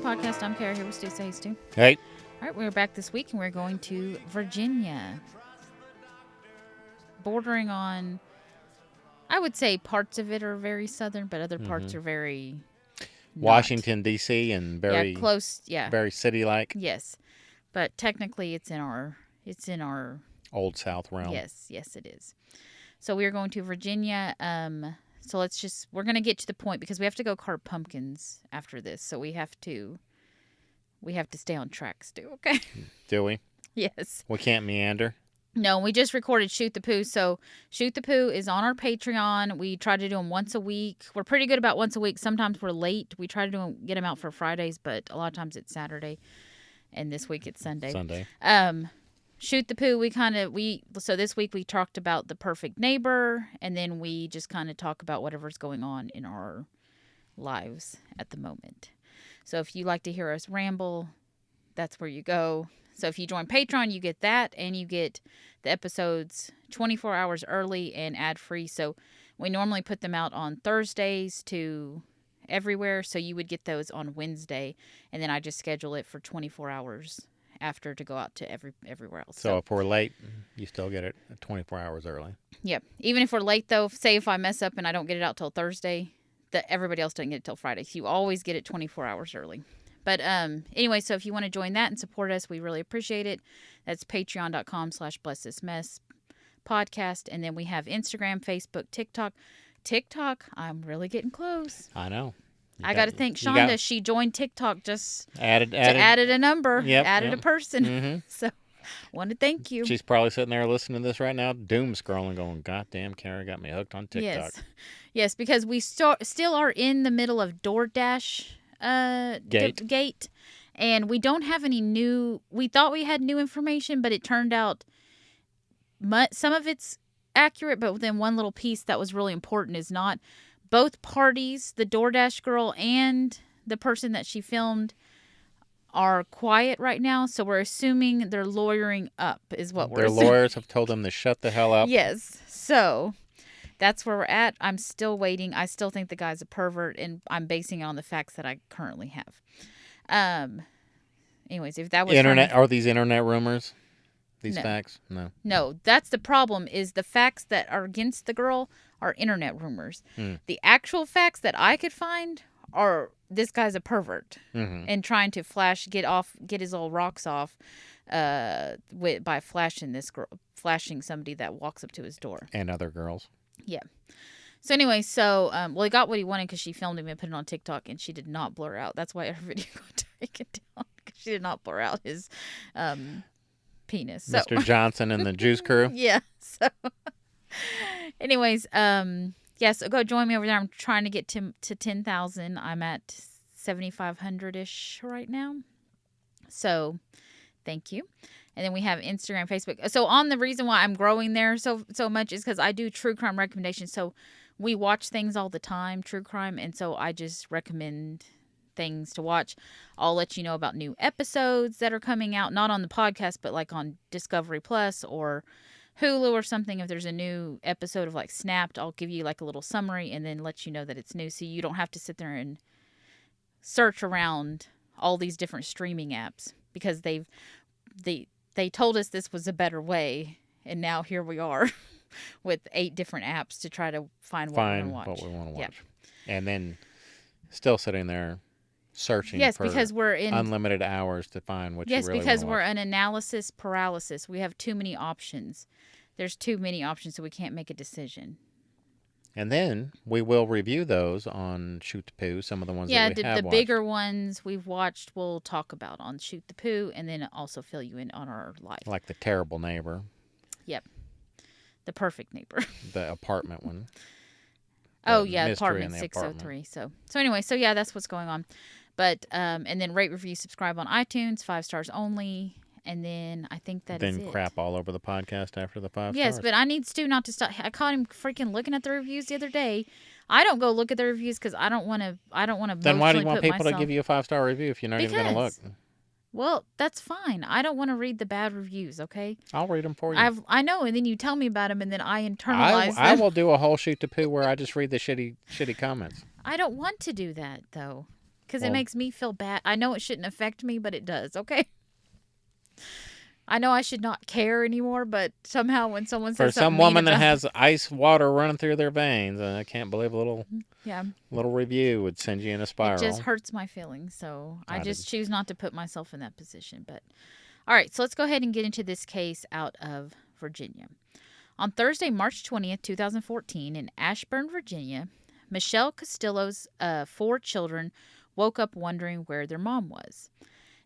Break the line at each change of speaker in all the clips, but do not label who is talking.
Podcast. I'm Kara here with Stu. Say Stu.
Hey.
All right, we're back this week and we're going to Virginia. Bordering on, I would say parts of it are very southern, but other parts are very
Washington, D.C. and very
close,
very city-like.
Yes, but technically it's in our
Old South realm.
Yes, it is. So we're going to Virginia. So we're going to get to the point because we have to go carve pumpkins after this. So we have to stay on track, Stu, okay?
Do we?
Yes.
We can't meander?
No, we just recorded Shoot the Poo. So Shoot the Poo is on our Patreon. We try to do them once a week. We're pretty good about once a week. Sometimes we're late. We try to get them out for Fridays, but a lot of times it's Saturday. And this week it's Sunday. Shoot the Poo, so this week we talked about the perfect neighbor, and then we just kind of talk about whatever's going on in our lives at the moment. So if you like to hear us ramble, that's where you go. So if you join Patreon, you get that, and you get the episodes 24 hours early and ad-free. So we normally put them out on Thursdays to everywhere, so you would get those on Wednesday, and then I just schedule it for 24 hours after to go out to everywhere else.
So if we're late, you still get it 24 hours early.
Yep. Even if we're late, though, say if I mess up and I don't get it out till Thursday, everybody else doesn't get it till Friday. So you always get it 24 hours early. But anyway, so if you want to join that and support us, we really appreciate it. That's patreon.com/blessthismess podcast. And then we have Instagram, Facebook, TikTok. TikTok, I'm really getting close.
I know.
I got to thank Shonda. She joined TikTok, just added a number, added a person. Mm-hmm. So, want to thank you.
She's probably sitting there listening to this right now, doom scrolling, going, "God damn, Kara got me hooked on TikTok."
Yes, because we still are in the middle of DoorDash gate, and we don't have any new. We thought we had new information, but it turned out some of it's accurate, but then one little piece that was really important is not. Both parties, the DoorDash girl and the person that she filmed, are quiet right now. So we're assuming they're lawyering up is what we're assuming.
Their lawyers have told them to shut the hell up.
Yes. So that's where we're at. I'm still waiting. I still think the guy's a pervert, and I'm basing it on the facts that I currently have. Anyways, if that was
are these internet rumors? These facts?
No, that's the problem is the facts that are against the girl are internet rumors. The actual facts that I could find are this guy's a pervert and trying to get his old rocks off by flashing somebody that walks up to his door.
And other girls.
Yeah. So anyway, he got what he wanted because she filmed him and put it on TikTok, and she did not blur out. That's why her video got taken down, because she did not blur out his penis. So.
Mr. Johnson and the Juice Crew.
Yeah. So, anyways, so go join me over there. I'm trying to get to 10,000. I'm at 7,500-ish right now. So, thank you. And then we have Instagram, Facebook. So, the reason why I'm growing there so much is because I do true crime recommendations. So, we watch things all the time, true crime, and so I just recommend things to watch. I'll let you know about new episodes that are coming out, not on the podcast, but like on Discovery Plus or Hulu or something. If there's a new episode of like Snapped, I'll give you like a little summary and then let you know that it's new, so you don't have to sit there and search around all these different streaming apps, because they told us this was a better way, and now here we are with 8 different apps to try to find what we want to watch.
Yep. And then still sitting there searching for
because we're in
unlimited hours to find what you really want to watch.
Yes, because we're in analysis paralysis. We have too many options. There's too many options, so we can't make a decision.
And then we will review those on Shoot the Poo, some of the ones that we have watched.
Yeah, the bigger ones we've watched we'll talk about on Shoot the Poo, and then also fill you in on our life.
Like The Terrible Neighbor.
Yep. The Perfect Neighbor.
The apartment one.
Apartment 603. So anyway, that's what's going on. But and then rate, review, subscribe on iTunes, 5 stars only, and then I think that is it.
Then crap all over the podcast after the 5 stars.
Yes, but I need Stu not to stop. I caught him freaking looking at the reviews the other day. I don't go look at the reviews because I don't want to. I don't want to
Then why do
emotionally
you want
put
people to
myself.
give you a 5-star review if you're not even going to look?
Because, well, that's fine. I don't want to read the bad reviews. Okay.
I'll read them for you.
I know, and then you tell me about them, and then I
I,
internalize
I
them.
will do a whole shoot to poo where I just read the shitty comments.
I don't want to do that though, because it
Well,
makes me feel bad. I know it shouldn't affect me, but it does. Okay. I know I should not care anymore, but somehow when someone
for
says something
some
mean
woman that
about,
has ice water running through their veins, I can't believe a
yeah,
little review would send you in a
it just
spiral.
hurts my feelings. So I
I
just
didn't.
choose not to put myself in that position. But all right, so let's go ahead and get into this case out of Virginia. On Thursday, March 20th, 2014, in Ashburn, Virginia, Michelle Castillo's 4 children woke up wondering where their mom was.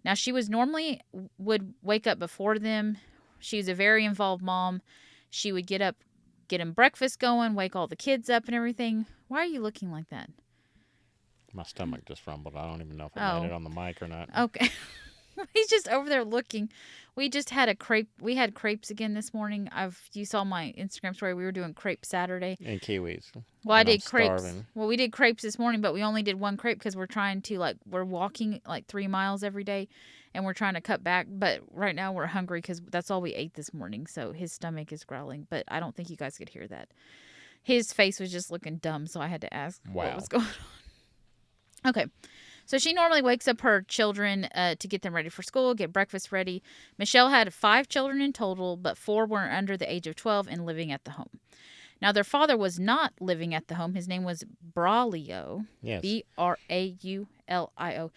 Now, she was normally would wake up before them. She was a very involved mom. She would get up, get them breakfast going, wake all the kids up and everything. Why are you looking like that?
My stomach just rumbled. I don't even know if it made
Oh,
it on the mic or not.
okay. He's just over there looking. We just had a crepe. We had crepes again this morning. You saw my Instagram story. We were doing crepe Saturday.
And kiwis.
Well, I
And I'm
did crepes.
starving.
Well, we did crepes this morning, but we only did one crepe because we're trying to we're walking 3 miles every day, and we're trying to cut back. But right now we're hungry because that's all we ate this morning. So his stomach is growling, but I don't think you guys could hear that. His face was just looking dumb, so I had to ask what
Wow.
was going on. Okay. So she normally wakes up her children to get them ready for school, get breakfast ready. Michelle had 5 children in total, but 4 were under the age of 12 and living at the home. Now, their father was not living at the home. His name was Braulio.
Yes.
Braulio.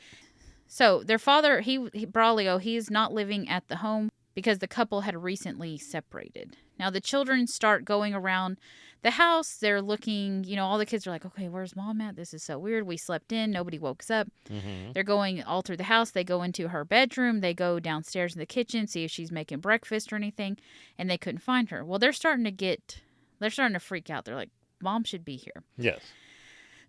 So their father, Braulio, he is not living at the home because the couple had recently separated. Now, the children start going around the house. They're looking, all the kids are like, okay, where's mom at? This is so weird. We slept in. Nobody woke us up.
Mm-hmm.
They're going all through the house. They go into her bedroom. They go downstairs in the kitchen, see if she's making breakfast or anything, and they couldn't find her. Well, they're starting to freak out. They're like, mom should be here.
Yes.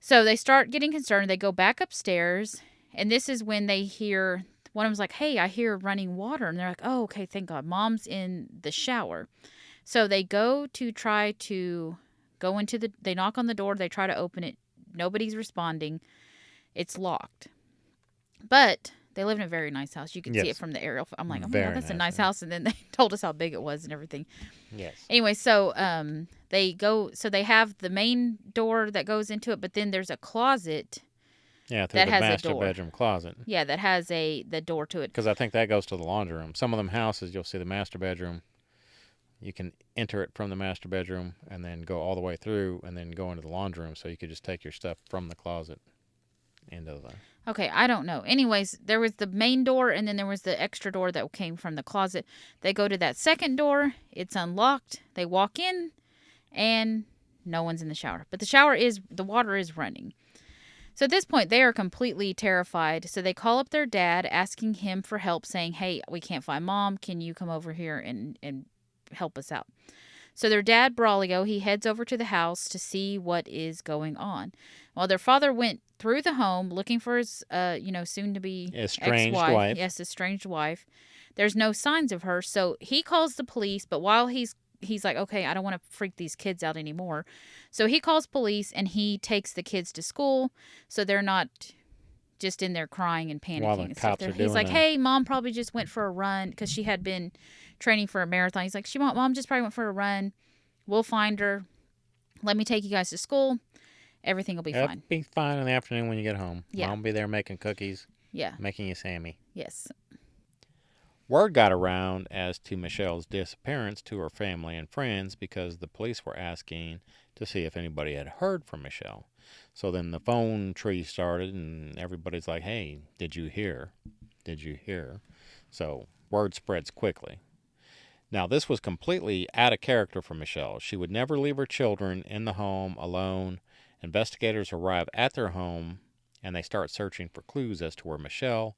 So they start getting concerned. They go back upstairs, and this is when they hear one of them's like, hey, I hear running water. And they're like, oh, okay, thank God. Mom's in the shower. So they go to try to go they knock on the door. They try to open it. Nobody's responding. It's locked. But they live in a very nice house. You can see it from the aerial. I'm like, oh my God, that's a nice house. And then they told us how big it was and everything.
Yes.
Anyway, so they have the main door that goes into it, but then there's a closet.
Yeah, through
that
the
has
master
a door.
bedroom closet.
Yeah, that has the door to it.
Because I think that goes to the laundry room. Some of them houses, you'll see the master bedroom. You can enter it from the master bedroom and then go all the way through and then go into the laundry room. So you could just take your stuff from the closet into the...
Okay, I don't know. Anyways, there was the main door and then there was the extra door that came from the closet. They go to that second door. It's unlocked. They walk in and no one's in the shower. But the water is running. So at this point, they are completely terrified. So they call up their dad, asking him for help, saying, hey, we can't find mom. Can you come over here and help us out? So their dad, Braulio, he heads over to the house to see what is going on. While their father went through the home looking for his, soon-to-be
estranged
ex-wife.
wife.
Yes, estranged wife. There's no signs of her. So he calls the police, but while he's like, okay, I don't want to freak these kids out anymore. So he calls police and he takes the kids to school so they're not just in there crying and panicking.
While the
and
cops
stuff.
are
He's
doing
like,
that.
hey, mom probably just went for a run because she had been training for a marathon. He's like, mom just probably went for a run. We'll find her. Let me take you guys to school. Everything will be fine.
It'll be fine in the afternoon when you get home.
Yeah.
Mom will be there making cookies.
Yeah.
Making you Sammy.
Yes.
Word got around as to Michelle's disappearance to her family and friends because the police were asking to see if anybody had heard from Michelle. So then the phone tree started and everybody's like, hey, did you hear? Did you hear? So word spreads quickly. Now, this was completely out of character for Michelle. She would never leave her children in the home alone. Investigators arrive at their home and they start searching for clues as to where Michelle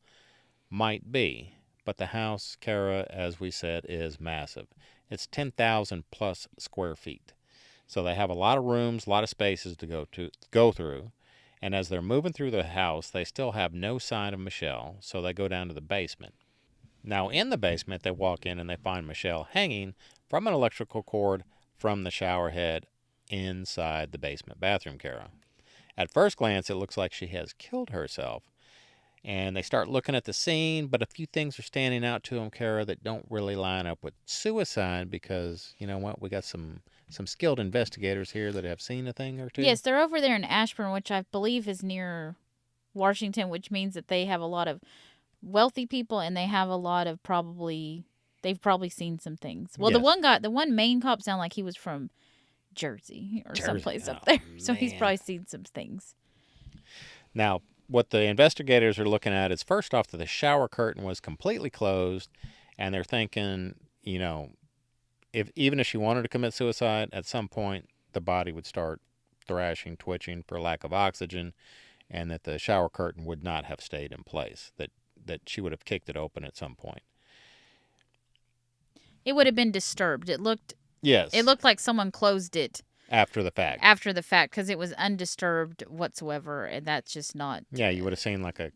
might be. But the house, Kara, as we said, is massive. It's 10,000 plus square feet. So they have a lot of rooms, a lot of spaces to go through. And as they're moving through the house, they still have no sign of Michelle, so they go down to the basement. Now, in the basement, they walk in and they find Michelle hanging from an electrical cord from the shower head inside the basement bathroom, Kara. At first glance, it looks like she has killed herself. And they start looking at the scene, but a few things are standing out to them, Kara, that don't really line up with suicide because, you know what, we got some skilled investigators here that have seen a thing or two.
Yes, they're over there in Ashburn, which I believe is near Washington, which means that they have a lot of wealthy people and they have a lot of they've probably seen some things. Well,
Yes.
the one main cop sounded like he was from Jersey or
Jersey.
someplace
Oh,
up there. So he's
man.
probably seen some things.
Now, what the investigators are looking at is first off that the shower curtain was completely closed, and they're thinking, you know, if even if she wanted to commit suicide, at some point the body would start thrashing, twitching for lack of oxygen, and that the shower curtain would not have stayed in place. That she would have kicked it open at some point.
It would have been disturbed.
Yes.
It looked like someone closed it
After the fact.
because it was undisturbed whatsoever, and that's just not.
Yeah, you would have seen like a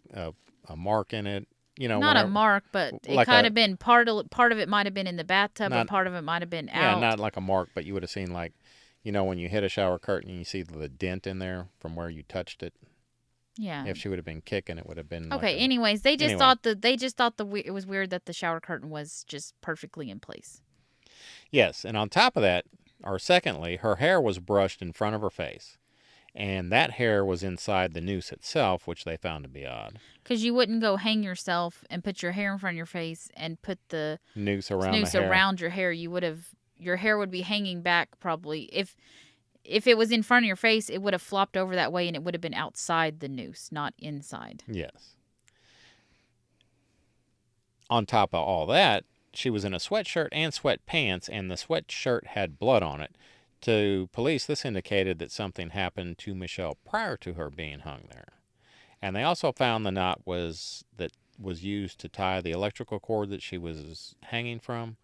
mark in it. You know,
Not
whenever,
a mark, but it
like
could have been part of it might have been in the bathtub,
not,
and part of it might have been
yeah,
out.
not like a mark, but you would have seen like, you know, when you hit a shower curtain, you see the dent in there from where you touched it.
Yeah.
If she would have been kicking, it would have been.
Okay.
Like
Anyways, they just
anyway.
thought it was weird that the shower curtain was just perfectly in place.
Yes, and on top of that, or secondly, her hair was brushed in front of her face, and that hair was inside the noose itself, which they found to be odd.
Because you wouldn't go hang yourself and put your hair in front of your face and put the
Noose around
noose
the hair.
around your hair. Your hair would be hanging back probably. If it was in front of your face, it would have flopped over that way and it would have been outside the noose, not inside.
Yes. On top of all that, she was in a sweatshirt and sweatpants, and the sweatshirt had blood on it. To police, this indicated that something happened to Michelle prior to her being hung there. And they also found the knot was used to tie the electrical cord that she was hanging from.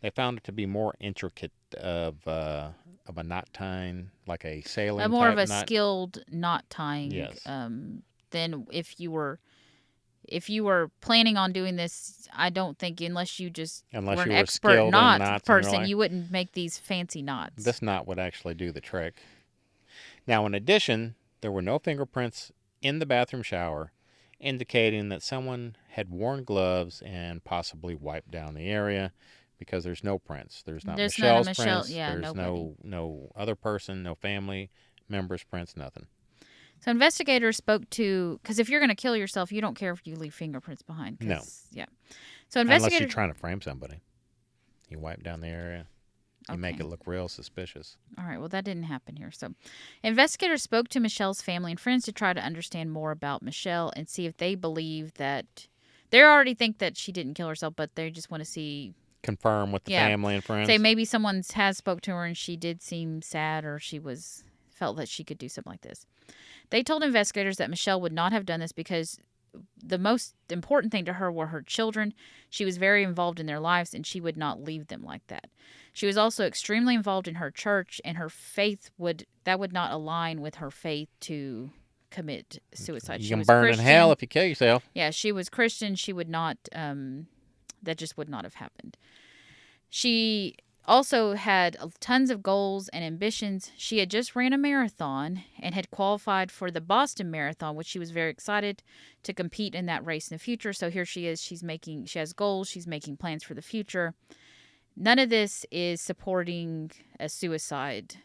They found it to be more intricate of a knot tying, like a sailing
More
type
of a
knot.
skilled knot tying.
Yes.
Than if you were planning on doing this. I don't think unless you were an expert knot person, you wouldn't make these fancy knots.
This knot would actually do the trick. Now, in addition, there were no fingerprints in the bathroom shower, indicating that someone had worn gloves and possibly wiped down the area, because there's no prints. There's not Michelle's prints.
Yeah,
there's no other person, no family members' prints, nothing.
So investigators spoke to, because if you're going to kill yourself, you don't care if you leave fingerprints behind.
No.
Yeah. So investigators,
unless you're trying to frame somebody, you wipe down the area. You make it look real suspicious.
All right. Well, that didn't happen here. So investigators spoke to Michelle's family and friends to try to understand more about Michelle and see if they believe that they already think that she didn't kill herself, but they just want to
confirm with the family and friends.
Say maybe someone has spoke to her and she did seem sad, or she felt that she could do something like this. They told investigators that Michelle would not have done this because the most important thing to her were her children. She was very involved in their lives, and she would not leave them like that. She was also extremely involved in her church, and her faith would not align with her faith to commit suicide.
You can burn in hell if you kill yourself.
Yeah, she was Christian. She would not. That just would not have happened. She also had tons of goals and ambitions. She had just ran a marathon and had qualified for the Boston Marathon, which she was very excited to compete in that race in the future. So here she is. She has goals. She's making plans for the future. None of this is supporting a suicide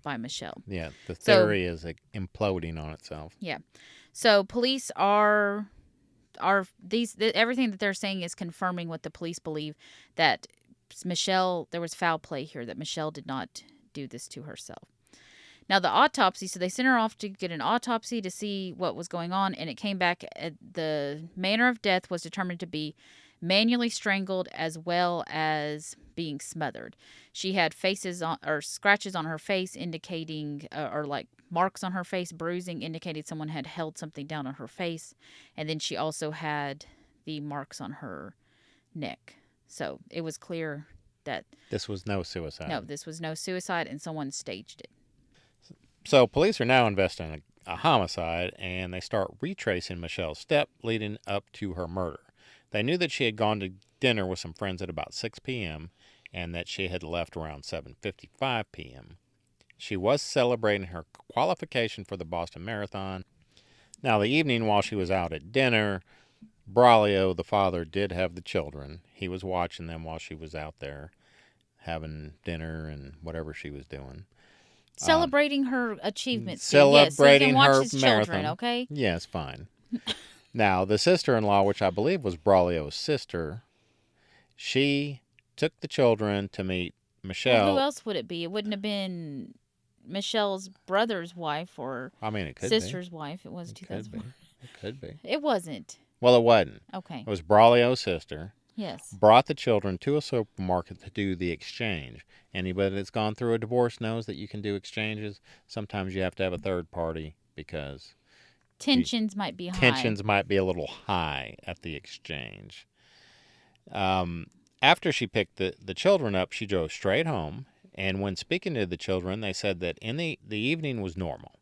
by Michelle.
Yeah, the theory is imploding on itself.
Yeah. So police are everything that they're saying is confirming what the police believe, that Michelle, there was foul play here, that Michelle did not do this to herself. Now, the autopsy, so they sent her off to get an autopsy to see what was going on, and it came back, the manner of death was determined to be manually strangled as well as being smothered. She had scratches on her face indicating, or like marks on her face, bruising, indicated someone had held something down on her face, and then she also had the marks on her neck. So it was clear that
this was no suicide.
No, this was no suicide, and someone staged it.
So police are now investigating a homicide, and they start retracing Michelle's step leading up to her murder. They knew that she had gone to dinner with some friends at about 6 p.m. and that she had left around 7:55 p.m. She was celebrating her qualification for the Boston Marathon. Now, the evening while she was out at dinner, Braulio, the father, did have the children. He was watching them while she was out there having dinner and whatever she was doing.
Celebrating her achievements, too. Yes, so he can
Celebrating
watch
her
his children,
marathon.
okay?
Yes, fine. Now, the sister-in-law, which I believe was Braulio's sister, she took the children to meet
Well, who
Michelle.
else would it be? It wouldn't have been Michelle's brother's wife or
I mean, it could be.
sister's wife. It was
It could be.
2004.
It could be.
It wasn't.
Well, it wasn't.
Okay.
It was Braulio's sister.
Yes.
Brought the children to a supermarket to do the exchange. Anybody that's gone through a divorce knows that you can do exchanges. Sometimes you have to have a third party because
Tensions might be high.
tensions might be a little high at the exchange. After she picked the children up, she drove straight home. And when speaking to the children, they said that in the evening was normal.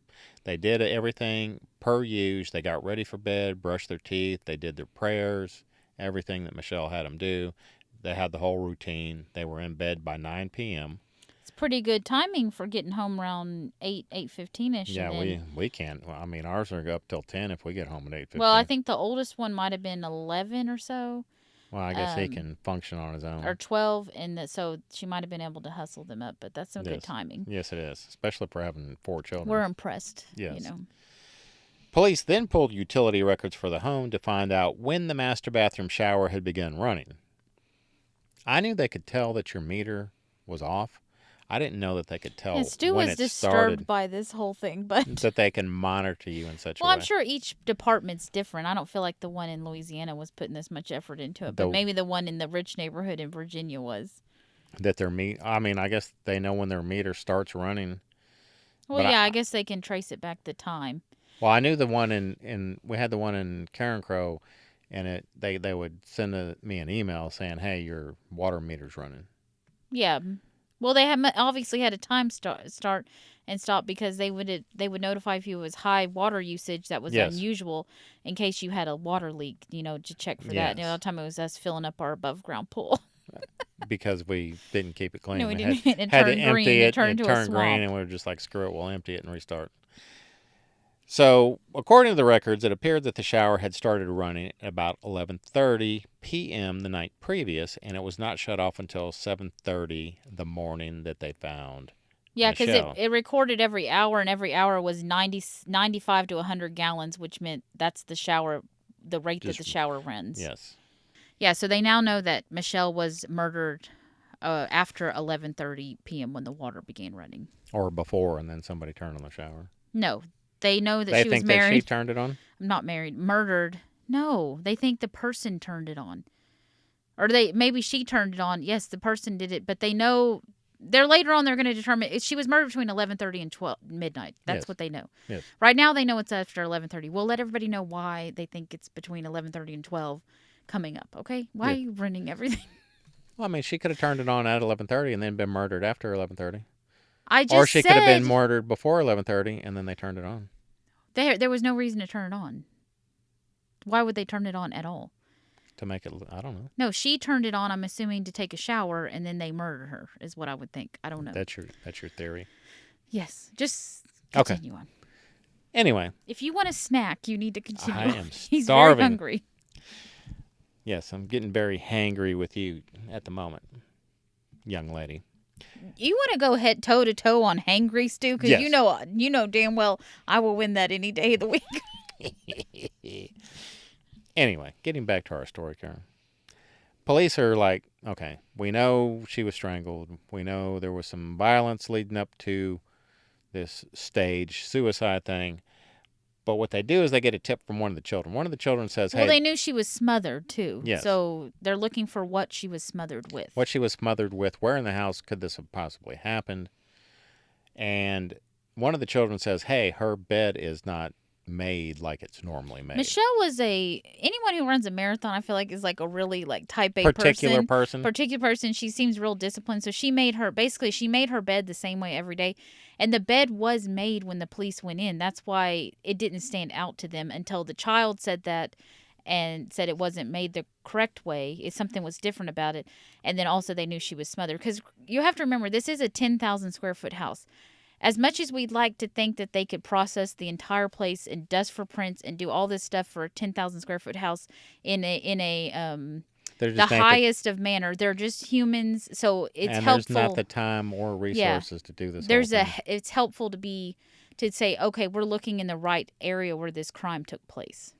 They did everything per usual. They got ready for bed, brushed their teeth, they did their prayers, everything that Michelle had them do. They had the whole routine. They were in bed by 9 p.m.
It's pretty good timing for getting home around 8:15ish.
Yeah, we can't. Well, I mean, ours are up till 10 if we get home at 8:15.
Well, I think the oldest one might have been 11 or so.
Well, I guess he can function on his own.
Or 12, and so she might have been able to hustle them up, but that's some good
Yes.
timing.
Yes, it is, especially for having 4 children.
We're impressed.
Yes.
You know.
Police then pulled utility records for the home to find out when the master bathroom shower had begun running. I knew they could tell that your meter was off. I didn't know that they could tell
And Stu
when
was
it
disturbed
started,
by this whole thing, but
that they can monitor you in such
well,
a way.
I'm sure each department's different. I don't feel like the one in Louisiana was putting this much effort into it, but maybe the one in the rich neighborhood in Virginia was.
That their I mean, I guess they know when their meter starts running.
Well,
But
yeah, I guess they can trace it back to time.
Well, I knew the one in we had the one in Karen Crow, and they would send me an email saying, "Hey, your water meter's running."
Yeah. Well, they had obviously had a time start and stop because they would notify if you was high water usage that was
Yes.
unusual in case you had a water leak, to check for that.
Yes.
And all the time it was us filling up our above ground pool.
Because we didn't keep it clean.
No, we
We
didn't.
had,
It
had to
turned
empty
green.
it.
It turned into a
turned green,
swamp.
and we were just like, "Screw it, we'll empty it and restart." So, according to the records, it appeared that the shower had started running at about 11:30 p.m. the night previous, and it was not shut off until 7:30 the morning that they found.
Yeah, because
Michelle.
it recorded every hour, and every hour was 95 to 100 gallons, which meant that's the shower, the rate that the shower runs.
Yes.
Yeah, so they now know that Michelle was murdered after 11:30 p.m. when the water began running.
Or before, and then somebody turned on the shower.
No, they know that
They
she was
think
married.
that she turned it on?
I'm not married. Murdered. No, they think the person turned it on. Or maybe she turned it on. Yes, the person did it, but they know later on they're going to determine she was murdered between 11:30 and 12 midnight. That's
Yes.
what they know.
Yes.
Right now they know it's after 11:30. We'll let everybody know why they think it's between 11:30 and 12 coming up, okay? Why are you running everything?
Well, I mean, she could have turned it on at 11:30 and then been murdered after 11:30.
I just
Or she
said
could have been murdered before 11:30 and then they turned it on.
there was no reason to turn it on. Why would they turn it on at all?
To make it, I don't know.
No, she turned it on, I'm assuming, to take a shower, and then they murdered her, is what I would think. I don't know.
That's your theory.
Yes, just
Okay.
continue on.
Anyway,
If you want a snack, you need to continue.
I am
He's
starving.
very hungry.
Yes, I'm getting very hangry with you at the moment, young lady.
You want to go head toe to toe on hangry, Stu? Because
Yes.
you know damn well I will win that any day of the week.
Anyway, getting back to our story, Karen. Police are like, okay, we know she was strangled. We know there was some violence leading up to this stage suicide thing. But what they do is they get a tip from one of the children. One of the children says, hey.
Well, they knew she was smothered, too.
Yes.
So they're looking for what she was smothered with.
What she was smothered with, where in the house could this have possibly happened? And one of the children says, hey, her bed is not made like it's normally made.
Michelle was anyone who runs a marathon, I feel like, is like a really like type A
Particular person.
She seems real disciplined. So she made her bed the same way every day. And the bed was made when the police went in. That's why it didn't stand out to them until the child said that and said it wasn't made the correct way. Something was different about it. And then also they knew she was smothered. Because you have to remember, this is a 10,000 square foot house. as much as we'd like to think that they could process the entire place and dust for prints and do all this stuff for a 10,000 square foot house in a
There
the
just ain't the,
highest of manner, they're just humans, so it's
and there's not
helpful.
the time or
Yeah,
resources to do this whole thing.
it's helpful to say, okay, we're looking in the right area where this crime took place.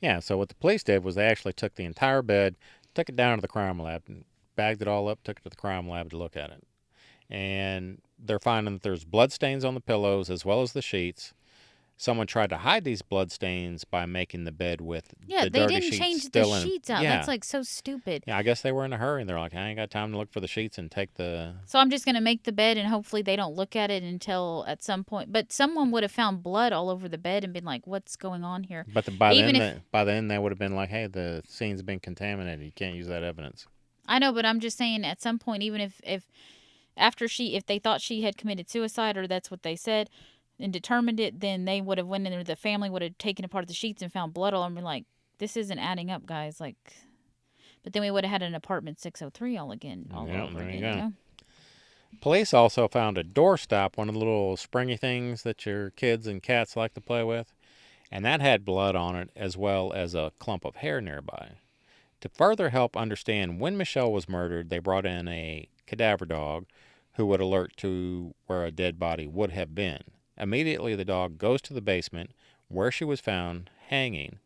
Yeah, so what the police did was they actually took the entire bed, took it down to the crime lab, and bagged it all up, took it to the crime lab to look at it. And they're finding that there's blood stains on the pillows as well as the sheets. Someone tried to hide these blood stains by making the bed with
Yeah,
the
they
dirty
didn't
sheets
change the
still in.
sheets out. That's
Yeah.
like so stupid.
Yeah, I guess they were in a hurry and they're like, I ain't got time to look for the sheets and take the.
So I'm just going to make the bed and hopefully they don't look at it until at some point. But someone would have found blood all over the bed and been like, what's going on here?
But
Even if
by then they would have been like, hey, the scene's been contaminated. You can't use that evidence.
I know, but I'm just saying at some point, even if after if they thought she had committed suicide or that's what they said and determined it, then they would have went in there, the family would have taken apart the sheets and found blood all over and been like, this isn't adding up, guys. Like, but then we would have had an apartment 603 all over
There you
again,
go.
you know?
Police also found a doorstop, one of the little springy things that your kids and cats like to play with, and that had blood on it as well as a clump of hair nearby. To further help understand when Michelle was murdered, they brought in a cadaver dog who would alert to where a dead body would have been. Immediately, the dog goes to the basement where she was found hanging,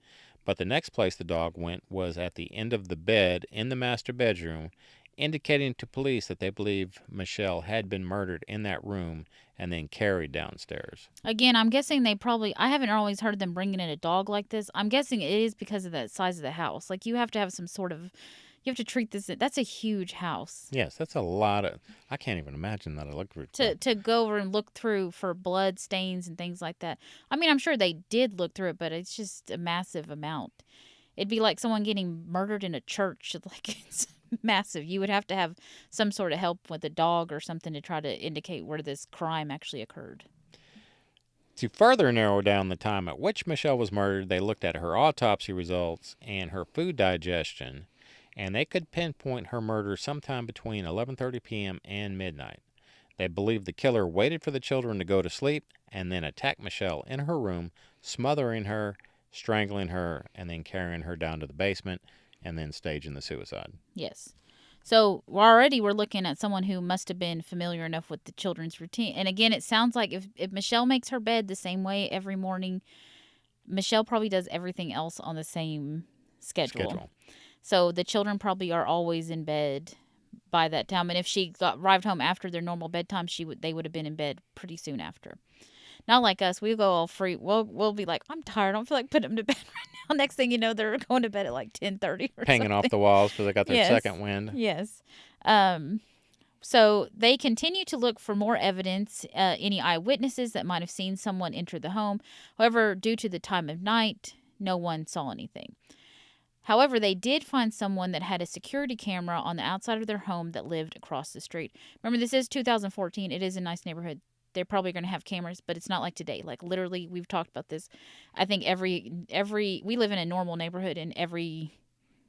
but the next place the dog went was at the end of the bed in the master bedroom, indicating to police that they believe Michelle had been murdered in that room and then carried downstairs.
Again, I'm guessing I haven't always heard them bringing in a dog like this. I'm guessing it is because of the size of the house. Like, you have to have some sort of, you have to treat this, that's a huge house.
Yes, that's a lot of. I can't even imagine that. I looked through.
To go over and look through for blood stains and things like that. I mean, I'm sure they did look through it, but it's just a massive amount. It'd be like someone getting murdered in a church. Like, it's massive. You would have to have some sort of help with a dog or something to try to indicate where this crime actually occurred.
To further narrow down the time at which Michelle was murdered, they looked at her autopsy results and her food digestion, and they could pinpoint her murder sometime between 11:30 p.m. and midnight. They believed the killer waited for the children to go to sleep and then attacked Michelle in her room, smothering her, strangling her, and then carrying her down to the basement and then staging the suicide.
Yes. So we're looking at someone who must have been familiar enough with the children's routine. And again, it sounds like if Michelle makes her bed the same way every morning, Michelle probably does everything else on the same schedule. So the children probably are always in bed by that time. And if she arrived home after their normal bedtime, they would have been in bed pretty soon after. Not like us. We go all free. We'll be like, I'm tired. I don't feel like putting them to bed right now. Next thing you know, they're going to bed at like 10:30 or
Hanging
something.
off the walls because they got their
Yes.
second wind.
Yes. So they continue to look for more evidence, any eyewitnesses that might have seen someone enter the home. However, due to the time of night, no one saw anything. However, they did find someone that had a security camera on the outside of their home that lived across the street. Remember, this is 2014. It is a nice neighborhood. They're probably going to have cameras, but it's not like today. Like, literally, we've talked about this. I think we live in a normal neighborhood, and every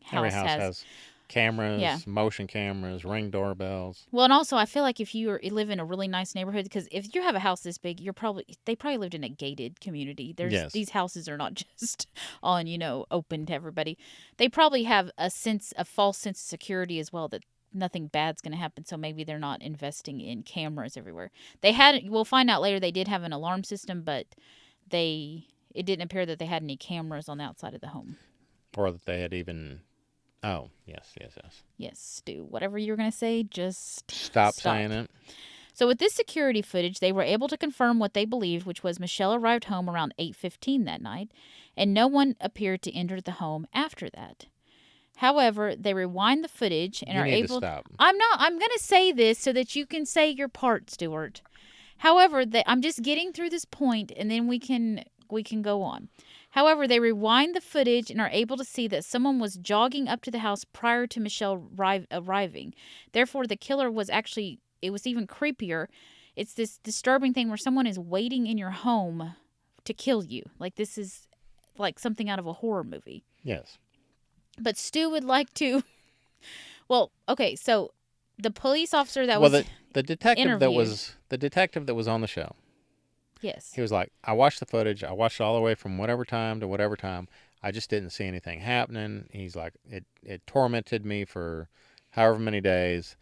house
has cameras,
Yeah.
motion cameras, ring doorbells.
Well, and also I feel like if you live in a really nice neighborhood, because if you have a house this big, they probably lived in a gated community.
Yes.
These houses are not just on, open to everybody. They probably have a false sense of security as well, that nothing bad's going to happen. So maybe they're not investing in cameras everywhere. We'll find out later, they did have an alarm system, but it didn't appear that they had any cameras on the outside of the home.
Or that they had even. Oh, yes.
Yes, Stu. Whatever you were going to say, just
Stop saying it.
So with this security footage, they were able to confirm what they believed, which was Michelle arrived home around 8:15 that night, and no one appeared to enter the home after that. However, they rewind the footage and
You
are
need
able.
to stop.
I'm going to say this so that you can say your part, Stuart. However, I'm just getting through this point, and then we can go on. However, they rewind the footage and are able to see that someone was jogging up to the house prior to Michelle arriving. Therefore, the killer was actually, it was even creepier. It's this disturbing thing where someone is waiting in your home to kill you. Like, this is like something out of a horror movie.
Yes.
But Stu would like to... Well, okay, so the police officer that was...
The detective
interviewed.
that was on the show.
Yes.
He was like, I watched the footage. I watched it all the way from whatever time to whatever time. I just didn't see anything happening. He's like, it tormented me for however many days.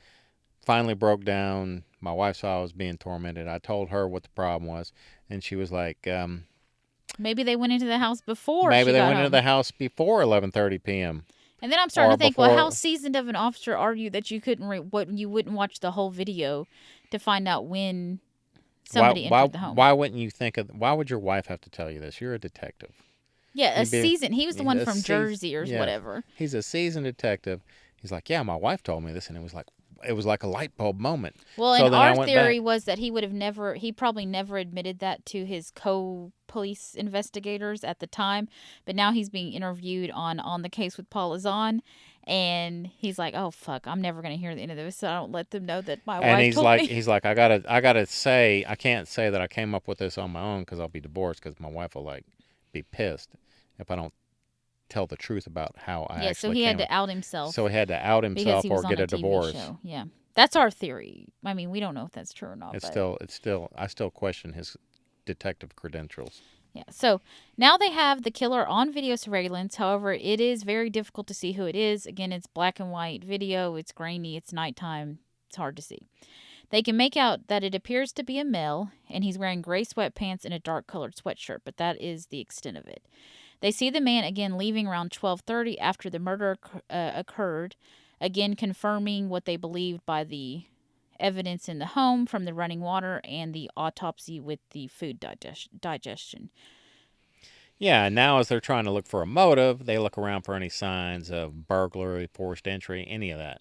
Finally broke down. My wife saw I was being tormented. I told her what the problem was, and she was like,
Maybe they went into the house before
maybe
she
they
got
went into the
home.
house before 11:30 p.m.
And then I'm starting
or
to think, well, how
before.
seasoned of an officer are you that you couldn't what you wouldn't watch the whole video to find out when
Why
somebody
why
entered the home?
why wouldn't you think of? Why would your wife have to tell you this? You're a detective.
Yeah, a
You'd be
season. He was the one
a
from
season.
Jersey or
Yeah,
whatever.
he's a seasoned detective. He's like, yeah, my wife told me this, and it was like a light bulb moment.
Well,
So
and
then I
our
went back.
theory was that he probably never admitted that to his co-police investigators at the time, but now he's being interviewed on the case with Paul Azan, and he's like, "Oh fuck, I'm never gonna hear the end of this, so I don't let them know that my
And
wife told me."
he's like, I gotta say, I can't say that I came up with this on my own because I'll be divorced because my wife will like be pissed if I don't tell the truth about how I
Yeah, so
actually
he had
came
to
up.
out
So
himself
he had to out
because
himself
he
or
was on
get
a
a
TV
divorce.
show. Yeah, that's our theory. I mean, we don't know if that's true or not, but
I still question his detective credentials.
yeah. So now they have the killer on video surveillance. However, it is very difficult to see who it is. Again, it's black and white video. It's grainy. It's nighttime. It's hard to see. They can make out that it appears to be a male, and he's wearing gray sweatpants and a dark colored sweatshirt, but that is the extent of it. They see the man again leaving around 12:30 after the murder occurred, again confirming what they believed by the evidence in the home from the running water and the autopsy with the food digestion.
Yeah, and now as they're trying to look for a motive, they look around for any signs of burglary, forced entry, any of that.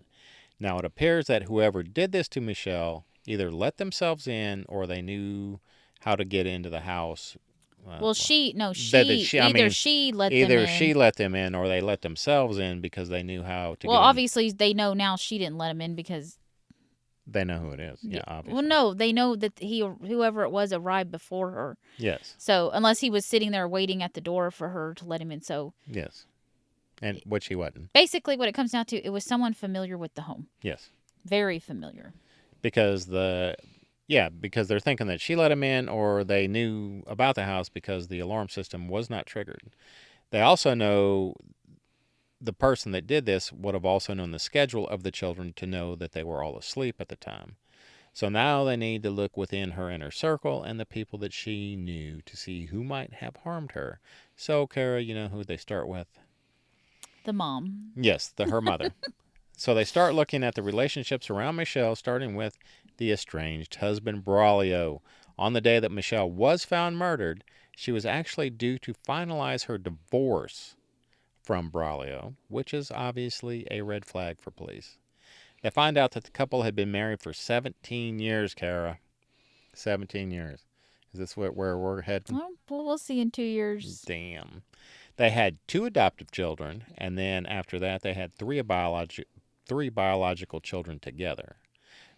Now it appears that whoever did this to Michelle either let themselves in or they knew how to get into the house.
Well,
Well,
she no
that
she
she, I
either
mean,
she let them
either
in.
she let them in or they let themselves in because they knew how to
Well,
get in.
obviously they know now she didn't let him in because
They know who it is.
yeah.
Yeah,
Well,
obviously.
no, they know that whoever it was arrived before her.
Yes.
So unless he was sitting there waiting at the door for her to let him in, so
Yes. And which he wasn't.
basically what it comes down to, it was someone familiar with the home,
Yes.
very familiar.
Because because they're thinking that she let him in or they knew about the house because the alarm system was not triggered. They also know the person that did this would have also known the schedule of the children to know that they were all asleep at the time. So now they need to look within her inner circle and the people that she knew to see who might have harmed her. So, Kara, you know who they start with?
The mom.
Yes, her mother. So they start looking at the relationships around Michelle, starting with the estranged husband, Braulio. On the day that Michelle was found murdered, she was actually due to finalize her divorce from Braulio, which is obviously a red flag for police. They find out that the couple had been married for 17 years, Kara. 17 years. Is this where we're heading?
Well, we'll see in 2 years.
Damn. They had two adoptive children, and then after that, they had three biological children together.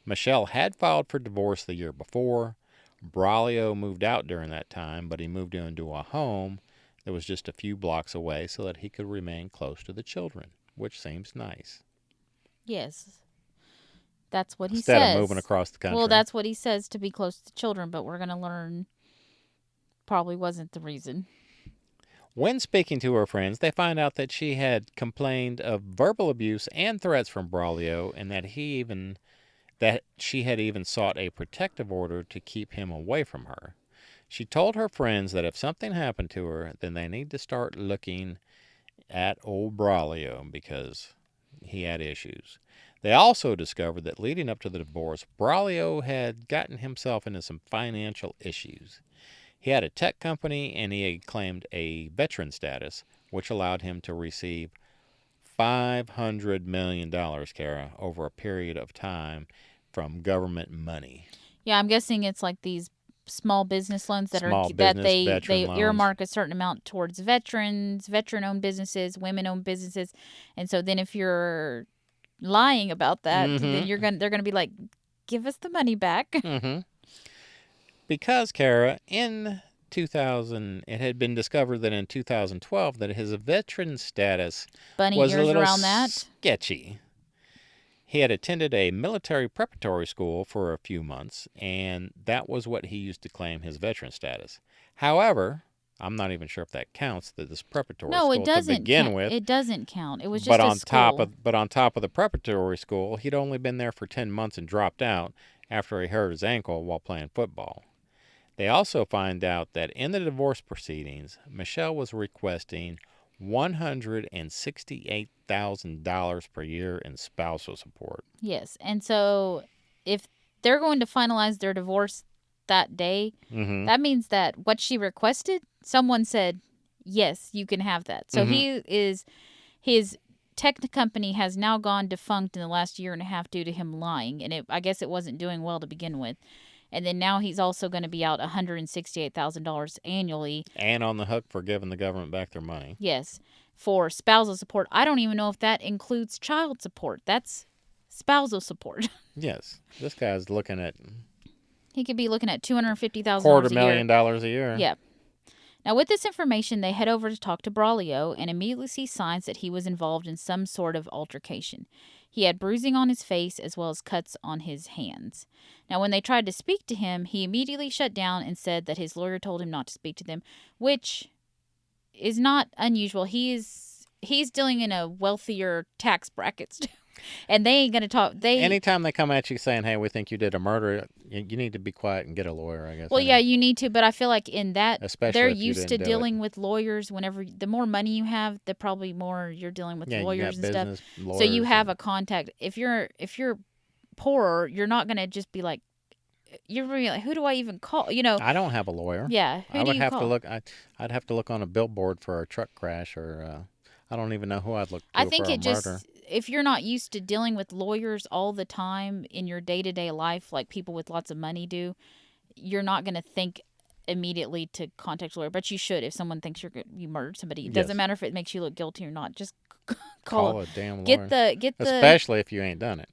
Michelle had filed for divorce the year before. Braulio moved out during that time, but he moved into a home that was just a few blocks away so that he could remain close to the children, which seems nice.
Yes. That's what he
Instead of moving
says.
across the country.
Well, that's what he says, to be close to children, but we're going to learn probably wasn't the reason.
When speaking to her friends, they find out that she had complained of verbal abuse and threats from Braulio, and that she had even sought a protective order to keep him away from her. She told her friends that if something happened to her, then they need to start looking at old Braulio because he had issues. They also discovered that leading up to the divorce, Braulio had gotten himself into some financial issues. He had a tech company and he had claimed a veteran status, which allowed him to receive $500 million, Kara, over a period of time from government money.
Yeah, I'm guessing it's like these small business loans that
Small business veteran
they
loans.
earmark a certain amount towards veterans, veteran-owned businesses, women-owned businesses, and so then if you're lying about that, then they're gonna be like, give us the money back.
Because, Kara, in 2000, it had been discovered that in 2012 that his veteran status
Bunny
was a
ears
little
around that.
sketchy. He had attended a military preparatory school for a few months, and that was what he used to claim his veteran status. However, I'm not even sure if that counts, that this preparatory
No, it
school to
doesn't
begin
count.
with.
It doesn't count. It was
But
just a
on top
school.
of but on top of the preparatory school, he'd only been there for 10 months and dropped out after he hurt his ankle while playing football. They also find out that in the divorce proceedings, Michelle was requesting $168,000 per year in spousal support.
Yes. And so if they're going to finalize their divorce that day,
Mm-hmm.
that means that what she requested, someone said, yes, you can have that. So his tech company has now gone defunct in the last year and a half due to him lying. And I guess it wasn't doing well to begin with. And then now he's also going to be out $168,000 annually.
And on the hook for giving the government back their money.
Yes, for spousal support. I don't even know if that includes child support. That's spousal support.
Yes, this guy's looking at
He could be looking at $250,000
$250,000 a year.
Yeah. Now, with this information, they head over to talk to Braulio and immediately see signs that he was involved in some sort of altercation. He had bruising on his face as well as cuts on his hands. Now, when they tried to speak to him, he immediately shut down and said that his lawyer told him not to speak to them, which is not unusual. He's dealing in a wealthier tax brackets, and they ain't gonna talk.
Anytime they come at you saying, "Hey, we think you did a murder," you need to be quiet and get a lawyer. I guess.
Well, yeah, you need to, but I feel like in that
especially
they're
if you
used to
didn't do
dealing
it.
with lawyers. Whenever the more money you have, the probably more you're dealing with
Yeah,
lawyers
you
and
got
stuff.
business
So you
lawyers
have
and-
a contact. If you're poorer, you're not gonna just be like, you're really like, who do I even call? You know?
I don't have a lawyer.
Yeah, who
I
do
would
you
have
call?
to look. I'd have to look on a billboard for a truck crash, or I don't even know who I'd look to
I think
for a
it
murder.
just, if you're not used to dealing with lawyers all the time in your day-to-day life like people with lots of money do, you're not going to think immediately to contact a lawyer, but you should. If someone thinks you murdered somebody, it doesn't
Yes.
matter if it makes you look guilty or not, just
Call a damn lawyer.
get the
especially if you ain't done it,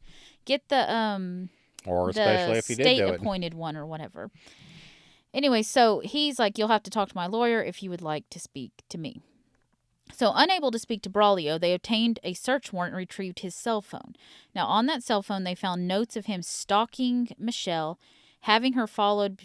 or especially
the
if you did do it.
state-appointed one or whatever. Anyway, so he's like, you'll have to talk to my lawyer if you would like to speak to me. So, unable to speak to Braulio, they obtained a search warrant and retrieved his cell phone. Now, on that cell phone, they found notes of him stalking Michelle, having her followed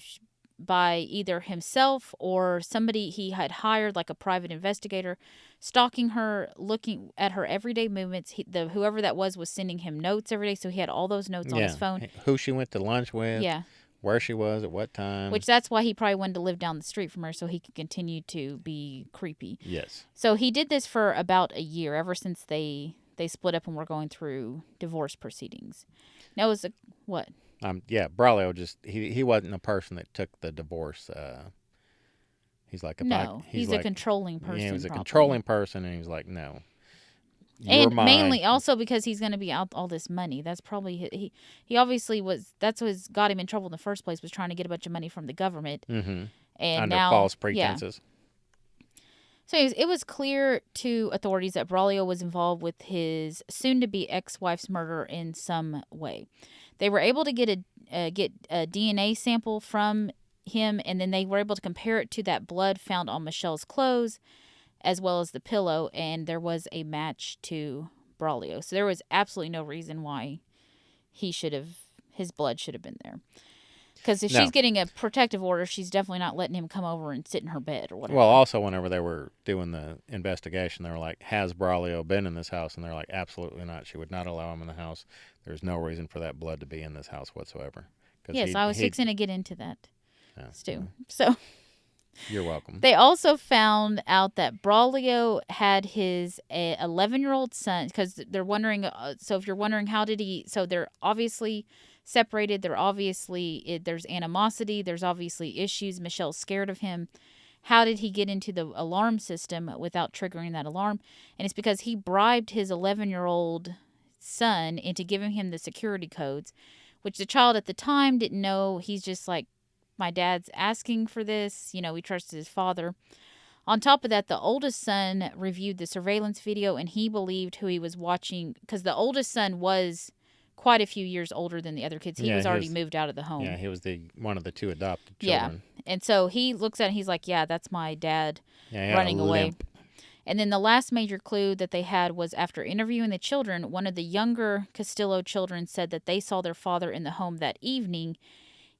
by either himself or somebody he had hired, like a private investigator, stalking her, looking at her everyday movements. Whoever that was sending him notes every day, so he had all those notes on his phone.
Who she went to lunch with.
Yeah.
Where she was at what time.
Which that's why he probably wanted to live down the street from her so he could continue to be creepy.
Yes.
So he did this for about a year, ever since they split up and were going through divorce proceedings. Now, it was what?
Yeah, Braulio just he wasn't a person that took the divorce. He's like
he's
like,
a controlling person.
Yeah, he was a
probably.
controlling person, and he was like, no.
And mainly also because he's going to be out all this money. That's probably he obviously was. That's what got him in trouble in the first place, was trying to get a bunch of money from the government.
Mm-hmm.
And
under
now,
false pretenses.
So it was clear to authorities that Braulio was involved with his soon-to-be ex-wife's murder in some way. They were able to get a DNA sample from him, and then they were able to compare it to that blood found on Michelle's clothes, as well as the pillow, and there was a match to Braulio. So there was absolutely no reason why his blood should have been there. Because if she's getting a protective order, she's definitely not letting him come over and sit in her bed or whatever.
Well, also, whenever they were doing the investigation, they were like, has Braulio been in this house? And they're like, absolutely not. She would not allow him in the house. There's no reason for that blood to be in this house whatsoever.
Yes, I was fixing to get into that, Stu.
Yeah.
So
you're welcome.
They also found out that Braulio had his 11-year-old son, because they're wondering, so if you're wondering so they're obviously separated, there's animosity, there's obviously issues, Michelle's scared of him. How did he get into the alarm system without triggering that alarm? And it's because he bribed his 11-year-old son into giving him the security codes, which the child at the time didn't know. He's just like, my dad's asking for this. We trusted his father. On top of that, the oldest son reviewed the surveillance video, and he believed who he was watching, because the oldest son was quite a few years older than the other kids. He was already moved out of the home.
Yeah, he was one of the two adopted children.
Yeah. And so he looks at it, and he's like, yeah, that's my dad running away. And then the last major clue that they had was after interviewing the children, one of the younger Castillo children said that they saw their father in the home that evening,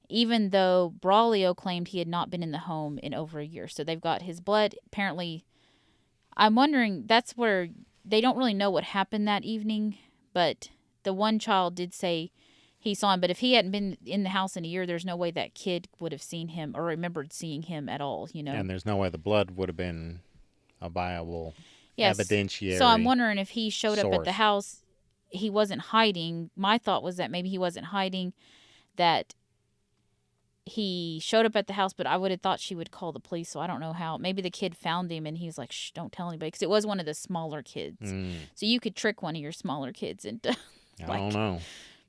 even though Braulio claimed he had not been in the home in over a year. So they've got his blood. Apparently, I'm wondering, that's where they don't really know what happened that evening, but the one child did say he saw him. But if he hadn't been in the house in a year, there's no way that kid would have seen him or remembered seeing him at all, you know?
And there's no way the blood would have been a viable
Yes.
evidentiary
So I'm wondering if he showed up at the
source.
house, he wasn't hiding. My thought was that maybe he wasn't hiding, that he showed up at the house, but I would have thought she would call the police. So I don't know how. Maybe the kid found him and he was like, shh, don't tell anybody. Because it was one of the smaller kids. So you could trick one of your smaller kids into,
I don't know.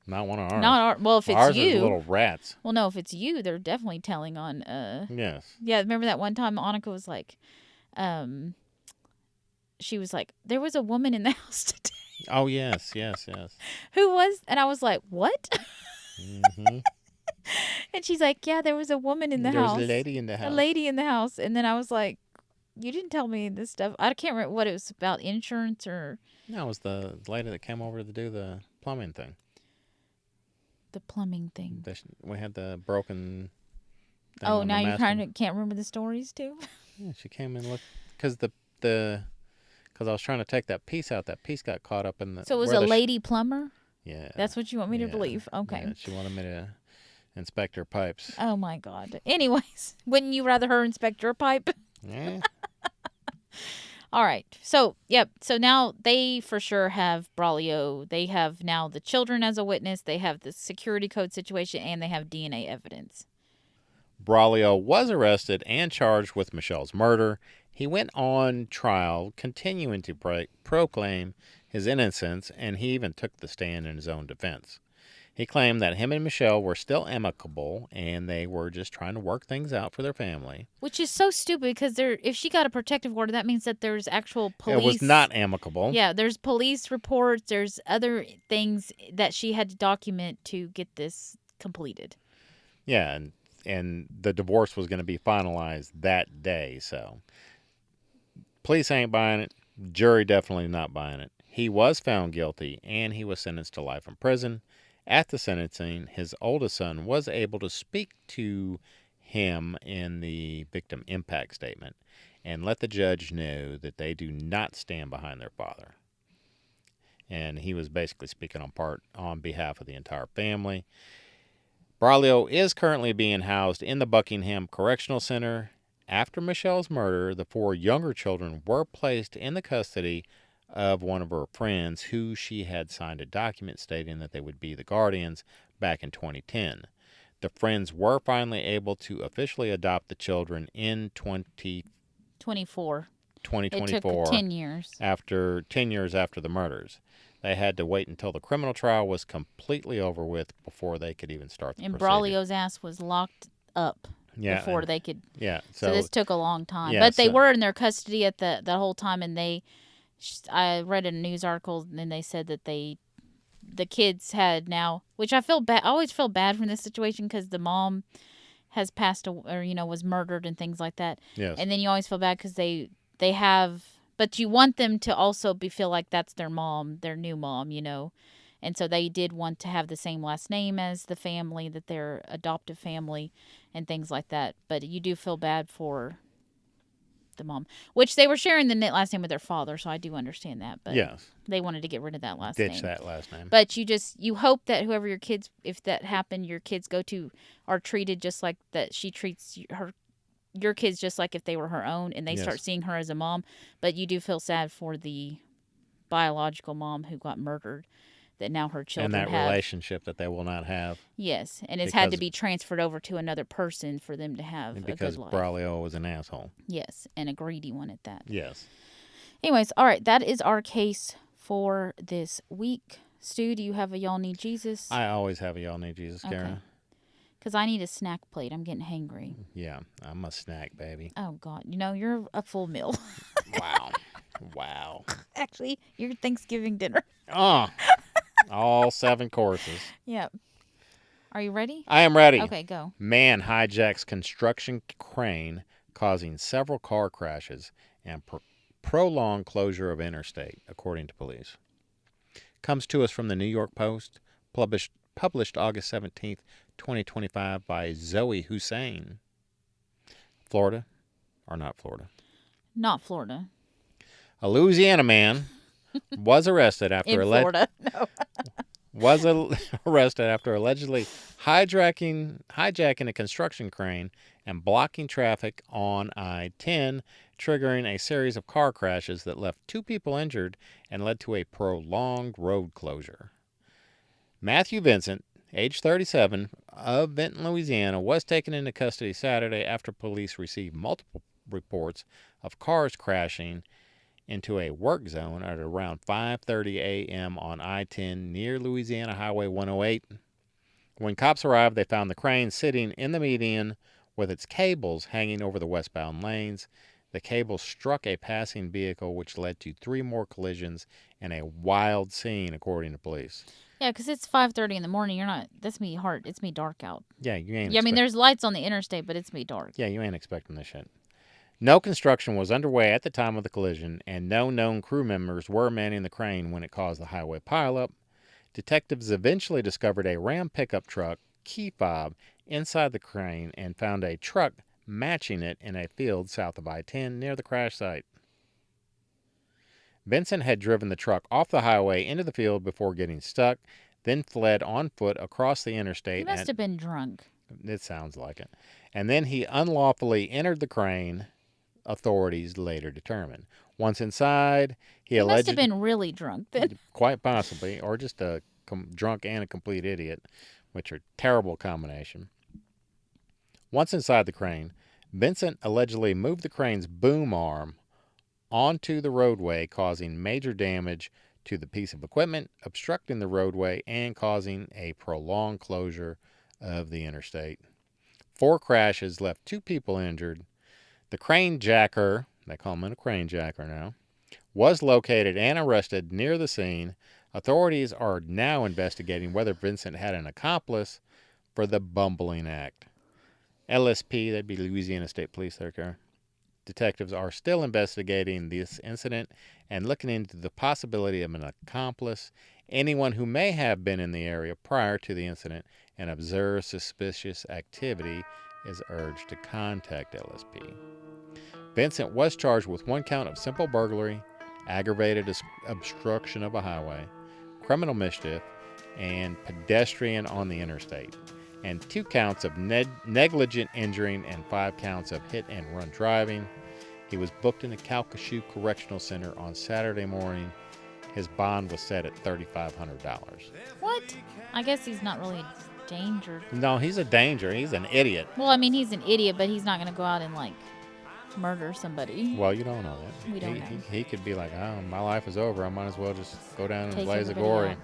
Not one of ours.
Not our, well, if it's
ours
you.
is little rats.
Well, no, if it's you, they're definitely telling on.
Yes.
Yeah, remember that one time Annika was like, she was like, there was a woman in the house today.
Oh, yes, yes, yes.
Who was? And I was like, what?
Mm-hmm.
And she's like, yeah, there was a woman in the house.
There's a lady in the house.
A lady in the house. And then I was like, you didn't tell me this stuff. I can't remember what it was about, insurance or.
No, it was the lady that came over to do the plumbing thing.
The plumbing thing.
We had the broken thing.
Oh, now you can't remember the stories too?
Yeah, she came and looked. Because because I was trying to take that piece out. That piece got caught up in the.
So it was a lady plumber?
Yeah.
That's what you want me to believe? Okay.
Yeah, she wanted me to inspect her pipes.
Oh, my God. Anyways, wouldn't you rather her inspect your pipe?
Yeah.
All right. So, yep. So now they for sure have Braulio. They have now the children as a witness. They have the security code situation, and they have DNA evidence.
Braulio was arrested and charged with Michelle's murder. He went on trial, continuing to proclaim his innocence, and he even took the stand in his own defense. He claimed that him and Michelle were still amicable, and they were just trying to work things out for their family.
Which is so stupid, because if she got a protective order, that means that there's actual police.
It was not amicable.
Yeah, there's police reports. There's other things that she had to document to get this completed.
Yeah, and the divorce was going to be finalized that day, so police ain't buying it. Jury definitely not buying it. He was found guilty, and he was sentenced to life in prison. At the sentencing, his oldest son was able to speak to him in the victim impact statement and let the judge know that they do not stand behind their father. And he was basically speaking on behalf of the entire family. Braulio is currently being housed in the Buckingham Correctional Center. After Michelle's murder, the 4 younger children were placed in the custody of one of her friends who she had signed a document stating that they would be the guardians back in 2010. The friends were finally able to officially adopt the children in 2024.
It took 10 years.
After 10 years after the murders. They had to wait until the criminal trial was completely over with before they could even start the proceeding.
And Braulio's ass was locked up before they could.
Yeah.
So this took a long time.
Yeah,
but they were in their custody at the whole time, and I read a news article, and they said that the kids had now, which I feel bad. I always feel bad from this situation because the mom has passed or was murdered and things like that.
Yes.
And then you always feel bad because they have, but you want them to also feel like that's their mom, their new mom, And so they did want to have the same last name as the family, that their adoptive family and things like that. But you do feel bad for the mom, which they were sharing the last name with their father, so I do understand that. But
yes,
they wanted to get rid of that last name.
Ditch that last name.
But you hope that whoever your kids, if that happened, your kids go to, are treated just like that. She treats your kids just like if they were her own, and they start seeing her as a mom. But you do feel sad for the biological mom who got murdered, that now her children
and that relationship that they will not have.
Yes, and it's had to be transferred over to another person for them to have a good life.
Because Braulio was an asshole.
Yes, and a greedy one at that.
Yes.
Anyways, all right, that is our case for this week. Stu, do you have a Y'all Need Jesus?
I always have a Y'all Need Jesus, Kara. Okay.
Because I need a snack plate. I'm getting hangry.
Yeah, I'm a snack baby.
Oh, God. You're a full meal.
Wow. Wow.
Actually, your Thanksgiving dinner.
All 7 courses.
Yep. Are you ready?
I am ready.
Okay, go.
Man hijacks construction crane, causing several car crashes and prolonged closure of interstate, according to police. Comes to us from the New York Post, published August 17th, 2025 by Zoe Hussein. Florida, or not Florida?
Not Florida.
A Louisiana man was arrested after
Florida. No.
arrested after allegedly hijacking a construction crane and blocking traffic on I-10, triggering a series of car crashes that left 2 people injured and led to a prolonged road closure. Matthew Vincent, age 37, of Vinton, Louisiana, was taken into custody Saturday after police received multiple reports of cars crashing into a work zone at around 5:30 a.m. on I-10 near Louisiana Highway 108. When cops arrived, they found the crane sitting in the median with its cables hanging over the westbound lanes. The cable struck a passing vehicle, which led to 3 more collisions and a wild scene, according to police.
Yeah, because it's 5:30 in the morning. That's me hard. It's me dark out.
Yeah, you ain't.
Yeah, I mean, there's lights on the interstate, but it's me dark.
Yeah, you ain't expecting this shit. No construction was underway at the time of the collision, and no known crew members were manning the crane when it caused the highway pileup. Detectives eventually discovered a Ram pickup truck key fob inside the crane and found a truck matching it in a field south of I-10 near the crash site. Vincent had driven the truck off the highway into the field before getting stuck, then fled on foot across the interstate.
He must have been drunk.
It sounds like it. And then he unlawfully entered the crane, authorities later determined. Once inside, he
must have been really drunk then.
Quite possibly, or just a drunk and a complete idiot, which are a terrible combination. Once inside the crane, Vincent allegedly moved the crane's boom arm onto the roadway, causing major damage to the piece of equipment, obstructing the roadway, and causing a prolonged closure of the interstate. 4 crashes left 2 people injured. The crane jacker, they call him a crane jacker now, was located and arrested near the scene. Authorities are now investigating whether Vincent had an accomplice for the bumbling act. LSP, that'd be Louisiana State Police there. Detectives are still investigating this incident and looking into the possibility of an accomplice. Anyone who may have been in the area prior to the incident and observed suspicious activity is urged to contact LSP. Vincent was charged with 1 count of simple burglary, aggravated obstruction of a highway, criminal mischief, and pedestrian on the interstate, and 2 counts of negligent injuring and 5 counts of hit-and-run driving. He was booked in the Calcasieu Correctional Center on Saturday morning. His bond was set at $3,500.
What? I guess he's not really a danger.
No, he's a danger. He's an idiot.
Well, I mean, he's an idiot, but he's not going to go out and, murder somebody.
Well, you don't know that.
We don't know.
He could be like, oh, my life is over. I might as well just go down and blaze a
everybody
glory.
out.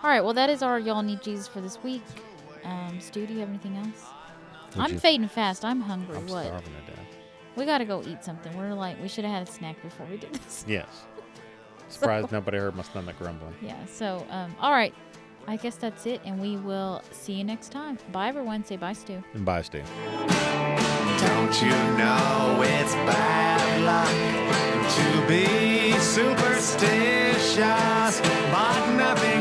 All right, well, that is our Y'all Need Jesus for this week. Stu, do you have anything else? I'm fading fast. I'm hungry.
I'm
what?
starving to death.
We got to go eat something. We should have had a snack before we did this.
Yes. Surprised nobody heard my stomach grumbling.
Yeah, so, all right. I guess that's it, and we will see you next time. Bye, everyone. Say bye, Stu.
And bye, Stu.
Don't you know it's bad luck to be superstitious, but nothing